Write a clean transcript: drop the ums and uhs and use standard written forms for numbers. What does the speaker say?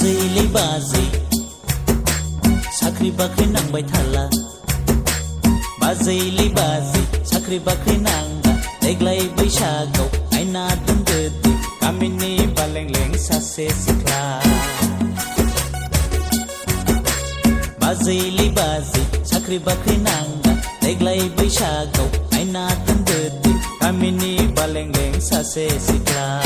बाजैलै बाजै साख्रि बाख्रि नांबाय थाला बाजैलै बाजै साख्रि बाख्रि नांगा देग्लाय बैसागआव आयना दोनदो गामिनि बालेंलें सासे सिख्ला बाजैलै बाजै साख्रि बाख्रि नांगा देग्लाय बैसागआव आयना दोनदो गामिनि बालेंलें सासे सिख्ला